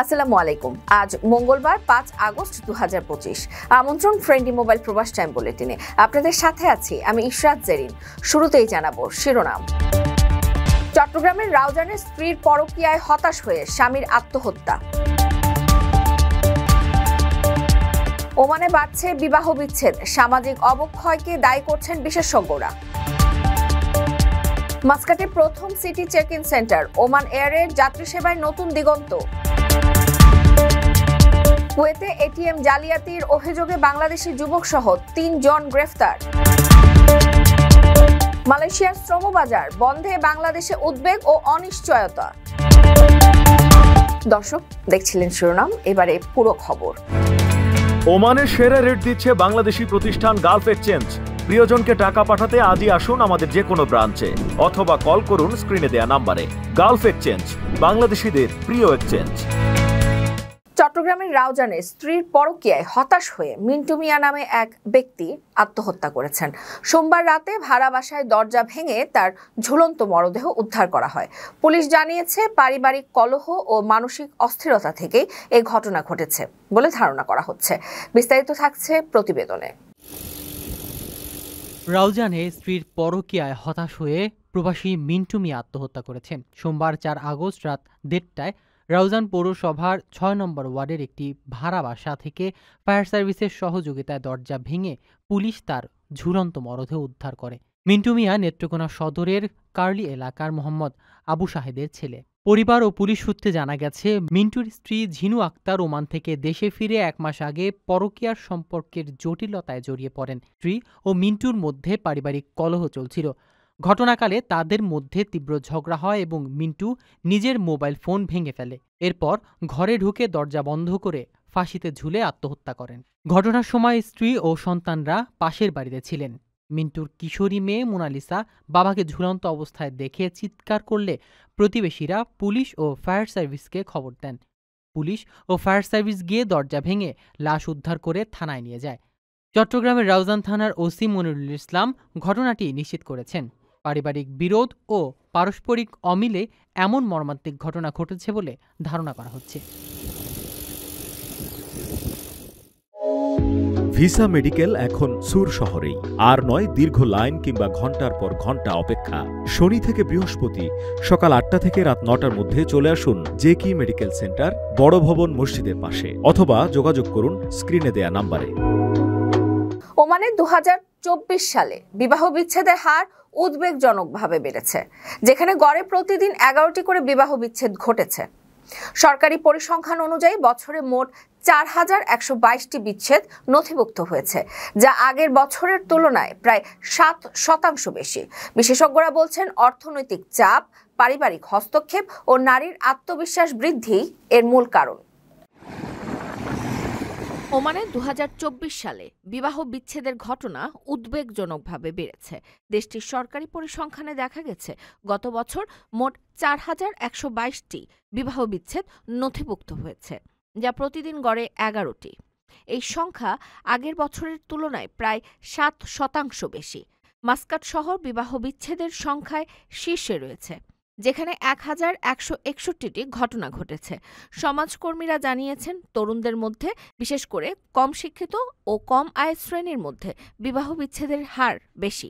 আসসালামু আলাইকুম। আজ মঙ্গলবার 5 আগস্ট 2025। আমন্ত্রণ ফ্রেন্ডলি মোবাইল প্রবাস টাইম বুলেটিনে। আপনাদের সাথে আছি আমি ইশরাত জেরিন। শুরুতেই জানাবো শিরোনাম। চট্টগ্রামের রাউজানের স্ত্রীর পরকীয়ায় হতাশ হয়ে স্বামীর আত্মহত্যা। ওমানে বাড়ছে বিবাহ বিচ্ছেদ, সামাজিক অবক্ষয়কে দায়ী করছেন বিশেষজ্ঞরা। মাস্কাটের প্রথম city check in centre, Oman এয়ারের যাত্রী সেবায় নতুন দিগন্ত। কুয়েতে এটিএম জালিয়াতির অভিযোগে বাংলাদেশি যুবক সহ 3 জন গ্রেফতার। মালয়েশিয়ার শ্রমবাজার বন্ধে বাংলাদেশে উদ্বেগ ও অনিশ্চয়তা। দর্শক দেখছিলেন শিরোনাম, এবারে পুরো খবর। ওমানে সেরা রেট দিচ্ছে বাংলাদেশি প্রতিষ্ঠান গালফ এক্সচেঞ্জ। প্রিয়জনকে টাকা পাঠাতে আজই আসুন আমাদের যে কোনো ব্রাঞ্চে অথবা কল করুন স্ক্রিনে দেয়া নাম্বারে। গালফ এক্সচেঞ্জ, বাংলাদেশিদের প্রিয় এক্সচেঞ্জ। চট্টগ্রামের রাউজানে স্ত্রীর পরকীয়ায় হতাশ হয়ে মিন্টু মিয়া নামে এক ব্যক্তি আত্মহত্যা করেছেন। সোমবার রাতে ভাড়া বাসায় দরজা ভেঙে তার ঝুলন্ত মরদেহ উদ্ধার করা হয়। পুলিশ জানিয়েছে পারিবারিক কলহ ও মানসিক অস্থিরতা থেকেই এই ঘটনা ঘটেছে বলে ধারণা করা হচ্ছে। বিস্তারিত থাকছে প্রতিবেদনে। রাউজানে স্ত্রীর পরকীয়ায় হতাশ হয়ে প্রবাসী মিন্টু মিয়া আত্মহত্যা করেছেন। সোমবার 4 আগস্ট রাত 1:30টায় রাউজান পৌরসভার 6 নম্বর ওয়ার্ডের একটি ভাড়া বাসা থেকে ফায়ার সার্ভিসের সহযোগিতায় দরজা ভেঙে পুলিশ তার ঝুলন্ত মরদেহ উদ্ধার করে। মিন্টু মিয়া নেত্রকোনা সদরের কার্লি এলাকার মোহাম্মদ আবু শাহেদের ছেলে। পরিবার ও পুলিশ সূত্রে জানা গেছে, মিন্টুর স্ত্রী ঝিনু আক্তার ওমান থেকে দেশে ফিরে 1 মাস আগে পরকীয়ার সম্পর্কের জটিলতায় জড়িয়ে পড়েন। স্ত্রী ও মিন্টুর মধ্যে পারিবারিক কলহ চলছিল। ঘটনাকালে তাদের মধ্যে তীব্র ঝগড়া হয় এবং মিন্টু নিজের মোবাইল ফোন ভেঙে ফেলে। এরপর ঘরে ঢুকে দরজা বন্ধ করে ফাঁসিতে ঝুলে আত্মহত্যা করেন। ঘটনার সময় স্ত্রী ও সন্তানরা পাশের বাড়িতে ছিলেন। মিন্টুর কিশোরী মেয়ে মোনালিসা বাবাকে ঝুলন্ত অবস্থায় দেখে চিৎকার করলে প্রতিবেশীরা পুলিশ ও ফায়ার সার্ভিসকে খবর দেন। পুলিশ ও ফায়ার সার্ভিস গিয়ে দরজা ভেঙে লাশ উদ্ধার করে থানায় নিয়ে যায়। চট্টগ্রামের রাউজান থানার ওসি মনিরুল ইসলাম ঘটনাটি নিশ্চিত করেছেন। পারিবারিক বিরোধ ও পারস্পরিক অমিলে এমন মর্মান্তিক ঘটনা ঘটেছে বলে ধারণা করা হচ্ছে। ভিসা মেডিকেল এখন সুর শহরেই, আর নয় দীর্ঘ লাইন কিংবা ঘন্টার পর ঘন্টা অপেক্ষা। শনি থেকে বৃহস্পতি সকাল 8টা থেকে রাত 9টার মধ্যে চলে আসুন জেকি মেডিকেল সেন্টার, বড় ভবন মসজিদের পাশে, অথবা যোগাযোগ করুন স্ক্রিনে দেয়া নাম্বারে। ওমানে 2024 সালে বিবাহ বিচ্ছেদের হার উদ্বেগজনকভাবে বেড়েছে, যেখানে গড়ে প্রতিদিন 11টি করে বিবাহ বিচ্ছেদ ঘটেছে। সরকারি পরিসংখ্যান অনুযায়ী বছরে মোট 4122টি বিচ্ছেদ নথিভুক্ত হয়েছে, যা আগের বছরের তুলনায় প্রায় 7% বেশি। বিশেষজ্ঞরা বলছেন, অর্থনৈতিক চাপ, পারিবারিক হস্তক্ষেপ ও নারীর আত্মবিশ্বাস বৃদ্ধি এর মূল কারণ। ওমানে 2024 সালে বিবাহ বিচ্ছেদের ঘটনা উদ্বেগজনকভাবে বেড়েছে। দেশটির সরকারি পরিসংখ্যানে দেখা গেছে, গত বছর মোট 4122টি বিবাহ বিচ্ছেদ নথিভুক্ত হয়েছে, যা প্রতিদিন গড়ে 11টি। এই সংখ্যা আগের বছরের তুলনায় প্রায় 7% বেশি। মাস্কাট শহর বিবাহ বিচ্ছেদের সংখ্যায় শীর্ষে রয়েছে, যেখানে 1161টি ঘটনা ঘটেছে। সমাজকর্মীরা জানিয়েছেন, তরুণদের মধ্যে, বিশেষ করে কম শিক্ষিত ও কম আয়ের শ্রেণীর মধ্যে বিবাহ বিচ্ছেদের হার বেশি।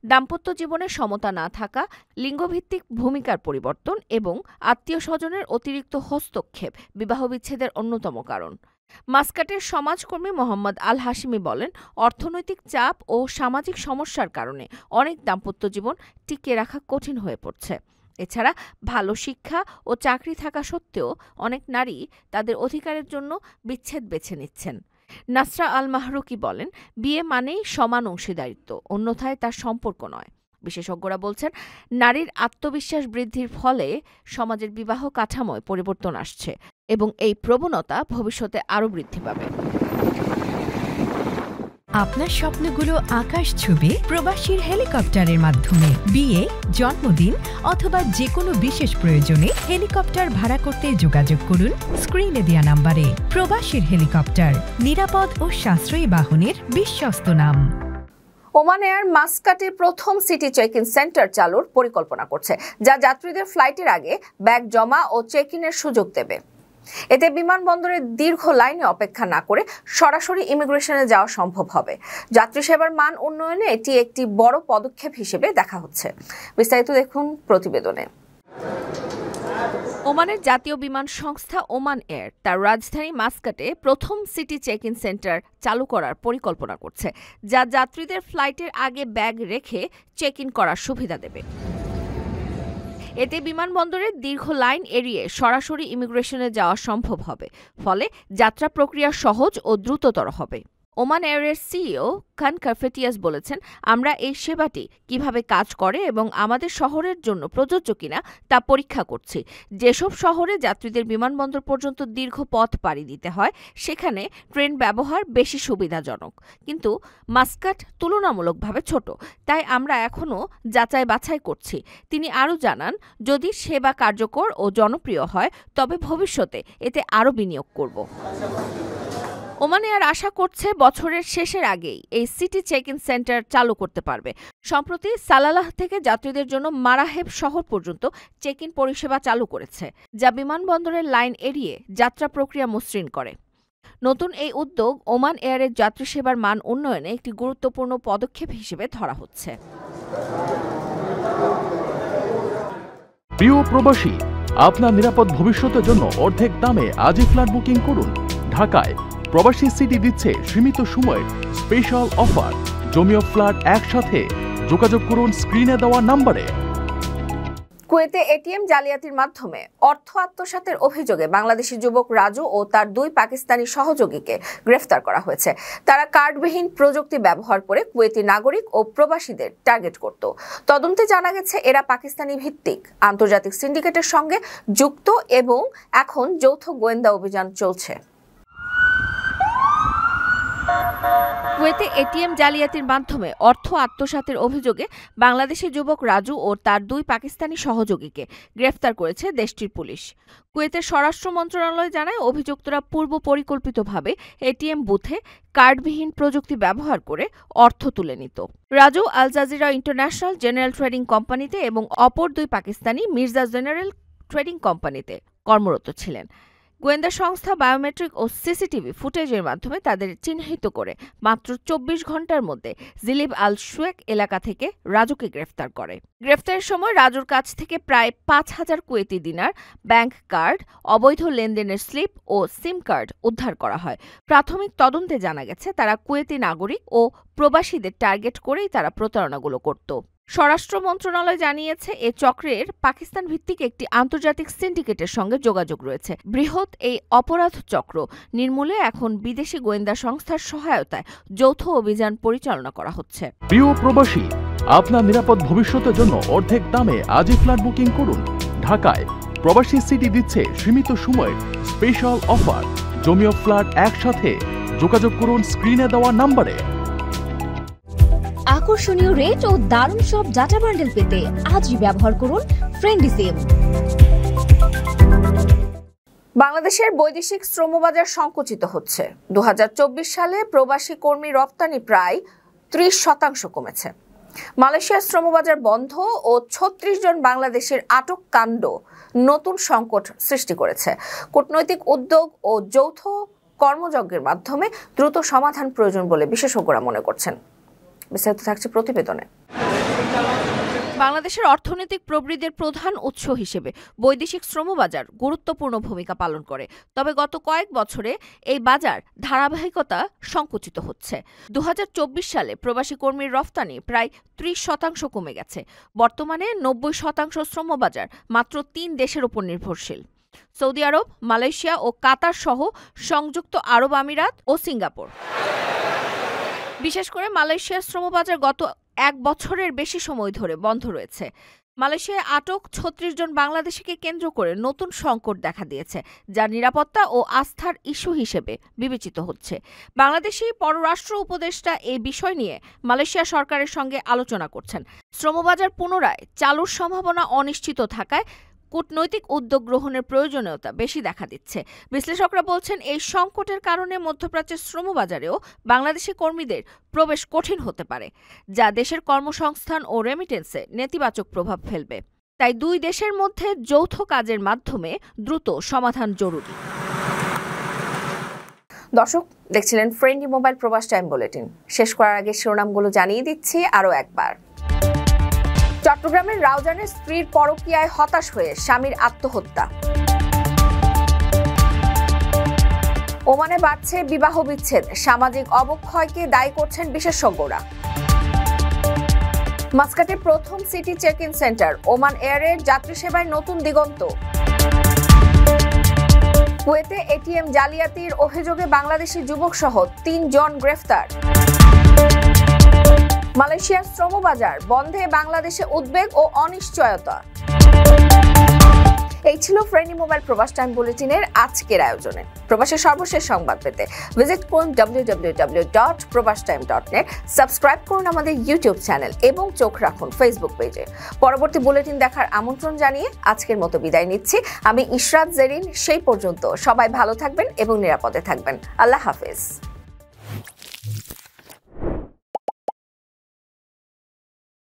দাম্পত্য জীবনে সমতা না থাকা, লিঙ্গভিত্তিক ভূমিকার পরিবর্তন এবং আত্মীয় স্বজনের অতিরিক্ত হস্তক্ষেপ বিবাহ বিচ্ছেদের অন্যতম কারণ। মাস্কাটের সমাজকর্মী মোহাম্মদ আল হাশিমি বলেন, অর্থনৈতিক চাপ ও সামাজিক সমস্যার কারণে অনেক দাম্পত্য জীবন টিকিয়ে রাখা কঠিন হয়ে পড়ছে। এছাড়া ভালো শিক্ষা ও চাকরি থাকা সত্ত্বেও অনেক নারী তাদের অধিকারের জন্য বিচ্ছেদ বেছে নিচ্ছেন। নাসরা আল মাহরুকি বলেন, বিয়ে মানেই সমান অংশীদারিত্ব, অন্যথায় তার সম্পর্ক নয়। বিশেষজ্ঞরা বলছেন, নারীর আত্মবিশ্বাস বৃদ্ধির ফলে সমাজের বিবাহ কাঠামোয় পরিবর্তন আসছে এবং এই প্রবণতা ভবিষ্যতে আরও বৃদ্ধি পাবে। আপনার স্বপ্নগুলো আকাশ ছুবে প্রবাসীর হেলিকপ্টারের মাধ্যমে। বিয়ে, জন্মদিন অথবা যে কোনো বিশেষ প্রয়োজনে হেলিকপ্টার ভাড়া করতে যোগাযোগ করুন স্ক্রিনে দেয়া নাম্বারে। প্রবাসীর হেলিকপ্টার, নিরাপদ ও সাশ্রয়ী বাহনের বিশ্বস্ত নাম। ওমান এয়ার মাস্কাটের প্রথম সিটি চেক ইন সেন্টার চালুর পরিকল্পনা করছে, যা যাত্রীদের ফ্লাইটের আগে ব্যাগ জমা ও চেক ইনের সুযোগ দেবে। এতে বিমানবন্দরে দীর্ঘ লাইনে অপেক্ষা না করে সরাসরি ইমিগ্রেশনে যাওয়া সম্ভব হবে। যাত্রী সেবার মান উন্নয়নে এটি একটি বড় পদক্ষেপ হিসেবে দেখা হচ্ছে। বিস্তারিত দেখুন প্রতিবেদনে। ওমানের জাতীয় বিমান সংস্থা ওমান এয়ার তার রাজধানী মাস্কাটে প্রথম সিটি চেক ইন সেন্টার চালু করার পরিকল্পনা করছে, যা যাত্রীদের ফ্লাইটের আগে ব্যাগ রেখে চেক ইন করার সুবিধা দেবে। এতে বিমানবন্দরের দীর্ঘ লাইন এড়িয়ে সরাসরি ইমিগ্রেশনে যাওয়া সম্ভব হবে, ফলে যাত্রা প্রক্রিয়া সহজ ও দ্রুততর হবে। ওমান এয়ারের সিইও খান কারফেটিয়াস বলেছেন, আমরা এই সেবাটি কিভাবে কাজ করে এবং আমাদের শহরের জন্য প্রযোজ্য কিনা তা পরীক্ষা করছি। যেসব শহরে যাত্রীদের বিমানবন্দর পর্যন্ত দীর্ঘ পথ পাড়ি দিতে হয় সেখানে ট্রেন ব্যবহার বেশি সুবিধাজনক, কিন্তু মাস্কাট তুলনামূলকভাবে ছোট, তাই আমরা এখনও যাচাই বাছাই করছি। তিনি আরও জানান, যদি সেবা কার্যকর ও জনপ্রিয় হয় তবে ভবিষ্যতে এতে আরও বিনিয়োগ করব। ওমান এয়ার আশা করছে বছরের শেষের আগেই এই সিটি চেক ইন সেন্টার চালু করতে পারবে। সম্প্রতি সালালাহ থেকে যাত্রীদের জন্য মারাহেব শহর পর্যন্ত চেক ইন পরিষেবা চালু করেছে, যা বিমানবন্দরের লাইন এড়িয়ে যাত্রা প্রক্রিয়া মসৃণ করে। নতুন এই উদ্যোগ ওমান এয়ারের যাত্রী সেবার মান উন্নয়নে একটি গুরুত্বপূর্ণ পদক্ষেপ হিসেবে ধরা হচ্ছে। প্রিয় প্রবাসী, আপনার নিরাপদ ভবিষ্যতের জন্য অর্ধেক দামে আজই ফ্ল্যাট বুকিং করুন। ঢাকায় প্রবাসী সিটি দিচ্ছে সীমিত সময়ের স্পেশাল অফার। জমিও ফ্ল্যাট একসাথে। যোগাযোগ করুন স্ক্রিনে দেওয়া নম্বরে। কুয়েতে এটিএম জালিয়াতির মাধ্যমে অর্থ আত্মসাতের অভিযোগে বাংলাদেশি যুবক রাজু ও তার 2 পাকিস্তানি সহযোগীকে গ্রেফতার করা হয়েছে। তারা কার্ডবিহীন প্রযুক্তি ব্যবহার করে কুয়েতি নাগরিক ও প্রবাসীদের টার্গেট করত। তদন্তে জানা গেছে এরা পাকিস্তানি ভিত্তিক আন্তর্জাতিক সিন্ডিকেটের সঙ্গে যুক্ত এবং এখন যৌথ গোয়েন্দা অভিযান চলছে। কুয়েতে এটিএম জালিয়াতির মাধ্যমে অর্থ আত্মসাতের অভিযোগে বাংলাদেশি যুবক রাজু ও তার 2 পাকিস্তানি সহযোগীকে গ্রেফতার করেছে দেশটির পুলিশ। কুয়েতের স্বরাষ্ট্র মন্ত্রণালয় জানায়, অভিযুক্তরা পূর্ব পরিকল্পিতভাবে এটিএম বুথে কার্ডবিহীন প্রযুক্তি ব্যবহার করে অর্থ তুলে নিত। Raju Al Jazeera international general trading কোম্পানিতে এবং অপর 2 পাকিস্তানি মির্জা জেনারেল ট্রেডিং কোম্পানিতে কর্মরত ছিলেন। গোয়েন্দা সংস্থা বায়োমেট্রিক ও সিসিটিভি ফুটেজের মাধ্যমে তাদের চিহ্নিত করে মাত্র 24 ঘন্টার মধ্যে জিলিব আল শুয়েক এলাকা থেকে রাজুকে গ্রেফতার করে। গ্রেফতারের সময় রাজুর কাছ থেকে প্রায় 5000 কুয়েতি দিনার, ব্যাংক কার্ড, অবৈধ লেনদেনের স্লিপ ও সিম কার্ড উদ্ধার করা হয়। প্রাথমিক তদন্তে জানা গেছে তারা কুয়েতি নাগরিক ও প্রবাসীদের টার্গেট করেই তারা প্রতারণাগুলো করত। স্বরাষ্ট্র মন্ত্রণালয় জানিয়েছে, এ চক্রের পাকিস্তান ভিত্তিক একটি আন্তর্জাতিক সিন্ডিকেটের সঙ্গে যোগাযোগ রয়েছে। বৃহৎ এই অপরাধ চক্র নির্মূলে এখন বিদেশি গোয়েন্দা সংস্থার সহায়তায় যৌথ অভিযান পরিচালনা করা হচ্ছে। প্রিয় প্রবাসী, আপনার নিরাপদ ভবিষ্যতের জন্য অর্ধেক দামে আজই ফ্ল্যাট বুকিং করুন। ঢাকায় প্রবাসী সিটি দিচ্ছে সীমিত সময়ের স্পেশাল অফার। জমিও ফ্ল্যাট একসাথে। যোগাযোগ করুন স্ক্রিনে দেওয়া নম্বরে। আকর্ষণীয় রেট ও দারুণ সব ডাটা বান্ডেল পেতে আজই ব্যবহার করুন ফ্রেন্ডলি সিম। বাংলাদেশের বৈদেশিক শ্রমবাজার সংকুচিত হচ্ছে। 2024 সালে প্রবাসী কর্মী রপ্তানি প্রায় 30% কমেছে। মালয়েশিয়ার শ্রমবাজার বন্ধ ও 36 জন বাংলাদেশের আটক কাণ্ড নতুন সংকট সৃষ্টি করেছে। কূটনৈতিক উদ্যোগ ও যৌথ কর্মযজ্ঞের মাধ্যমে দ্রুত সমাধান প্রয়োজন বলে বিশেষজ্ঞরা মনে করছেন। বিস্তারিত থাকছে প্রতিবেদনে। বাংলাদেশের অর্থনৈতিক প্রবৃদ্ধির প্রধান উৎস হিসেবে বৈদেশিক শ্রমবাজার গুরুত্বপূর্ণ ভূমিকা পালন করে। তবে গত কয়েক বছরে এই বাজার ধারাবাহিকতা সংকুচিত হচ্ছে। 2024 সালে প্রবাসী কর্মীর রফতানি প্রায় 30% কমে গেছে। বর্তমানে 90% শ্রমবাজার মাত্র 3 দেশের উপর নির্ভরশীল: সৌদি আরব, মালয়েশিয়া ও কাতার সহ সংযুক্ত আরব আমিরাত ও সিঙ্গাপুর। বিশেষ করে মালয়েশিয়ার শ্রমবাজার গত 1 বছরের বেশি সময় ধরে বন্ধ রয়েছে। মালয়েশিয়ায় আটক 36 জন বাংলাদেশিকে কেন্দ্র করে নতুন সংকট দেখা দিয়েছে, যা নিরাপত্তা ও আস্থার ইস্যু হিসেবে বিবেচিত হচ্ছে। বাংলাদেশি পররাষ্ট্র উপদেষ্টা এই বিষয় নিয়ে মালয়েশিয়া সরকারের সঙ্গে আলোচনা করছেন। শ্রমবাজার পুনরায় চালুর সম্ভাবনা অনিশ্চিত থাকায় কূটনৈতিক উদ্যোগ গ্রহণের প্রয়োজনীয়তা বেশি দেখা দিচ্ছে। বিশ্লেষকরা বলছেন, এই সংকটের কারণে মধ্যপ্রাচ্যের শ্রমবাজারেও বাংলাদেশি কর্মীদের প্রবেশ কঠিন হতে পারে, যা দেশের কর্মসংস্থান ও রেমিটেন্সে নেতিবাচক প্রভাব ফেলবে। তাই দুই দেশের মধ্যে যৌথ কাজের মাধ্যমে দ্রুত সমাধান জরুরি। দর্শক দেখছিলেন ফ্রেন্ডলি মোবাইল প্রবাস টাইম বুলেটিন। শেষ করার আগে শিরোনামগুলো জানিয়ে দিচ্ছি আরও একবার। চট্টগ্রামের রাউজানের স্ত্রীর পরকীয়ায় হতাশ হয়ে স্বামীর আত্মহত্যা। ওমানে বাড়ছে বিবাহ বিচ্ছেদ, সামাজিক অবক্ষয়কে দায়ী করছেন বিশেষজ্ঞরা। মাস্কাটে প্রথম city check in centre, Oman এয়ারের যাত্রী সেবায় নতুন দিগন্ত। কুয়েতে এটিএম জালিয়াতির অভিযোগে বাংলাদেশি যুবক সহ ৩ জন গ্রেফতার। মালয়েশিয়ার শ্রমবাজার বন্ধে বাংলাদেশে উদ্বেগ ও অনিশ্চয়তা। এই ছিল ফ্রেন্ডলি মোবাইল প্রবাস টাইম বুলেটিনের আজকের আয়োজনে। প্রবাসের সর্বশেষ সংবাদ পেতে ভিজিট করুন www.probastime.net, সাবস্ক্রাইব করুন আমাদের ইউটিউব চ্যানেল এবং চোখ রাখুন ফেসবুক পেজে। পরবর্তী বুলেটিন দেখার আমন্ত্রণ জানিয়ে আজকের মতো বিদায় নিচ্ছি। আমি ইশরাত জেরিন। সেই পর্যন্ত সবাই ভালো থাকবেন এবং নিরাপদে থাকবেন। আল্লাহ হাফেজ।